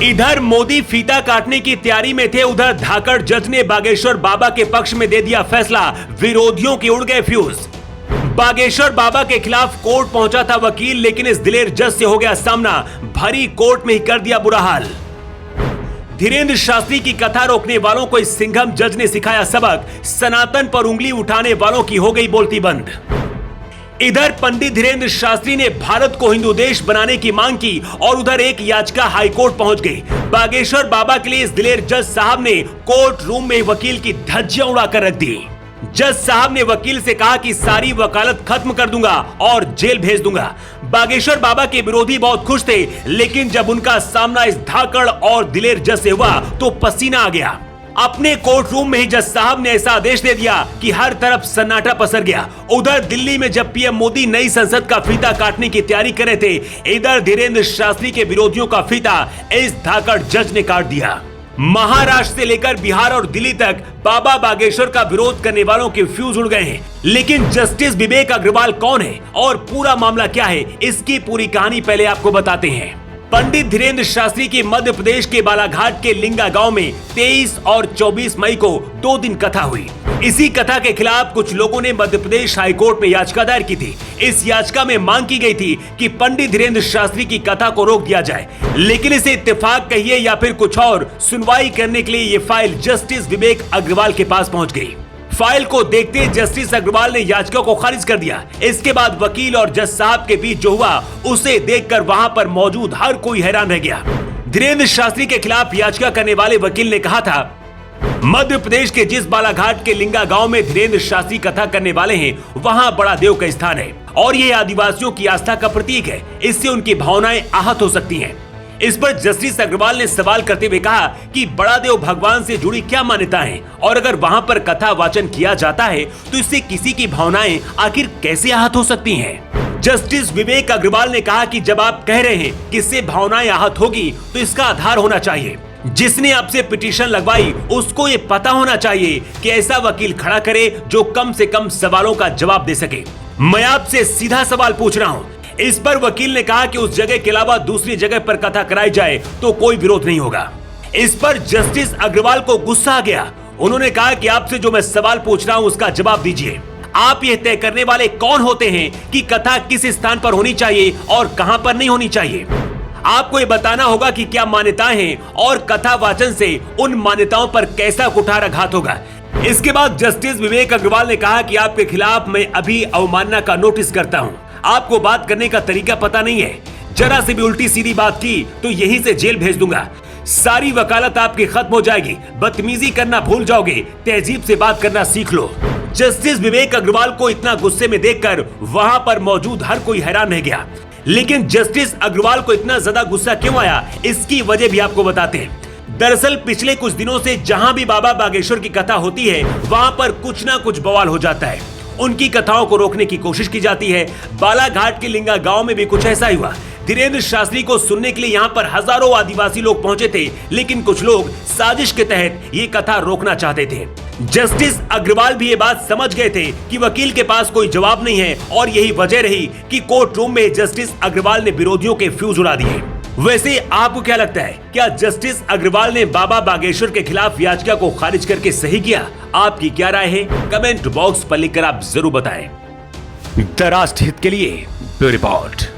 इधर मोदी फीता काटने की तैयारी में थे, उधर धाकड़ जज ने बागेश्वर बाबा के पक्ष में दे दिया फैसला। विरोधियों के उड़ गए फ्यूज। बागेश्वर बाबा के खिलाफ कोर्ट पहुंचा था वकील, लेकिन इस दिलेर जज से हो गया सामना। भरी कोर्ट में ही कर दिया बुरा हाल। धीरेन्द्र शास्त्री की कथा रोकने वालों को इस सिंघम जज ने सिखाया सबक। सनातन पर उंगली उठाने वालों की हो गई बोलती बंद। इधर पंडित धीरेन्द्र शास्त्री ने भारत को हिंदू देश बनाने की मांग की और उधर एक याचिका हाईकोर्ट पहुंच गई। बागेश्वर बाबा के लिए इस दिलेर जज साहब ने कोर्ट रूम में वकील की धज्जियां उड़ाकर रख दी। जज साहब ने वकील से कहा कि सारी वकालत खत्म कर दूंगा और जेल भेज दूंगा। बागेश्वर बाबा के विरोधी बहुत खुश थे, लेकिन जब उनका सामना इस धाकड़ और दिलेर जज से हुआ तो पसीना आ गया। अपने कोर्ट रूम में ही जज साहब ने ऐसा आदेश दे दिया कि हर तरफ सन्नाटा पसर गया। उधर दिल्ली में जब पीएम मोदी नई संसद का फीता काटने की तैयारी कर रहे थे, इधर धीरेन्द्र शास्त्री के विरोधियों का फीता इस धाकड़ जज ने काट दिया। महाराष्ट्र से लेकर बिहार और दिल्ली तक बाबा बागेश्वर का विरोध करने वालों के फ्यूज उड़ गए हैं। लेकिन जस्टिस विवेक अग्रवाल कौन है और पूरा मामला क्या है, इसकी पूरी कहानी पहले आपको बताते हैं। पंडित धीरेन्द्र शास्त्री की मध्य प्रदेश के बालाघाट के लिंगा गांव में 23 और 24 मई को 2 दिन कथा हुई। इसी कथा के खिलाफ कुछ लोगों ने मध्य प्रदेश हाईकोर्ट में याचिका दायर की थी। इस याचिका में मांग की गई थी कि पंडित धीरेन्द्र शास्त्री की कथा को रोक दिया जाए, लेकिन इसे इत्तेफाक कहिए या फिर कुछ और, सुनवाई करने के लिए ये फाइल जस्टिस विवेक अग्रवाल के पास पहुंच गई। फाइल को देखते जस्टिस अग्रवाल ने याचिका को खारिज कर दिया। इसके बाद वकील और जज साहब के बीच जो हुआ उसे देखकर वहां पर मौजूद हर कोई हैरान रह गया। धीरेन्द्र शास्त्री के खिलाफ याचिका करने वाले वकील ने कहा था, मध्य प्रदेश के जिस बालाघाट के लिंगा गांव में धीरेन्द्र शास्त्री कथा करने वाले हैं, वहां बड़ा देव का स्थान है और ये आदिवासियों की आस्था का प्रतीक है। इससे उनकी भावनाएं आहत हो सकती हैं। इस पर जस्टिस अग्रवाल ने सवाल करते हुए कहा कि बड़ा देव भगवान से जुड़ी क्या मान्यता है और अगर वहां पर कथा वाचन किया जाता है तो इससे किसी की भावनाएं आखिर कैसे आहत हो सकती हैं? जस्टिस विवेक अग्रवाल ने कहा कि जब आप कह रहे हैं कि इससे भावनाएं आहत होगी तो इसका आधार होना चाहिए। जिसने आपसे पिटीशन लगवाई उसको ये पता होना चाहिए कि ऐसा वकील खड़ा करे जो कम से कम सवालों का जवाब दे सके। मैं आपसे सीधा सवाल पूछ रहा हूँ। इस पर वकील ने कहा कि उस जगह के अलावा दूसरी जगह पर कथा कराई जाए तो कोई विरोध नहीं होगा। इस पर जस्टिस अग्रवाल को गुस्सा आ गया। उन्होंने कहा कि आपसे जो मैं सवाल पूछ रहा हूं उसका जवाब दीजिए। आप ये तय करने वाले कौन होते हैं कि कथा किस स्थान पर होनी चाहिए और कहां पर नहीं होनी चाहिए? आपको ये बताना होगा कि क्या मान्यताएं हैं और कथा वाचन से उन मान्यताओं पर कैसा कुठाराघात होगा। इसके बाद जस्टिस विवेक अग्रवाल ने कहा कि आपके खिलाफ मैं अभी अवमानना का नोटिस करता हूं। आपको बात करने का तरीका पता नहीं है। जरा से भी उल्टी सीधी बात की तो यहीं से जेल भेज दूंगा। सारी वकालत आपकी खत्म हो जाएगी। बदतमीजी करना भूल जाओगे। तहजीब से बात करना सीख लो। जस्टिस विवेक अग्रवाल को इतना गुस्से में देखकर वहां पर मौजूद हर कोई हैरान रह गया। लेकिन जस्टिस अग्रवाल को इतना ज्यादा गुस्सा क्यों आया, इसकी वजह भी आपको बताते हैं। दरअसल पिछले कुछ दिनों से जहां भी बाबा बागेश्वर की कथा होती है वहां पर कुछ ना कुछ बवाल हो जाता है। उनकी कथाओं को रोकने की कोशिश की जाती है। बालाघाट के लिंगा गांव में भी कुछ ऐसा ही हुआ। धीरेन्द्र शास्त्री को सुनने के लिए यहाँ पर हजारों आदिवासी लोग पहुंचे थे, लेकिन कुछ लोग साजिश के तहत ये कथा रोकना चाहते थे। जस्टिस अग्रवाल भी ये बात समझ गए थे कि वकील के पास कोई जवाब नहीं है और यही वजह रही कि कोर्ट रूम में जस्टिस अग्रवाल ने विरोधियों के फ्यूज उड़ा दिए। वैसे आपको क्या लगता है, क्या जस्टिस अग्रवाल ने बाबा बागेश्वर के खिलाफ याचिका को खारिज करके सही किया? आपकी क्या राय है, कमेंट बॉक्स पर लिखकर आप जरूर बताएं। द राष्ट्र हित के लिए ब्यूरो रिपोर्ट।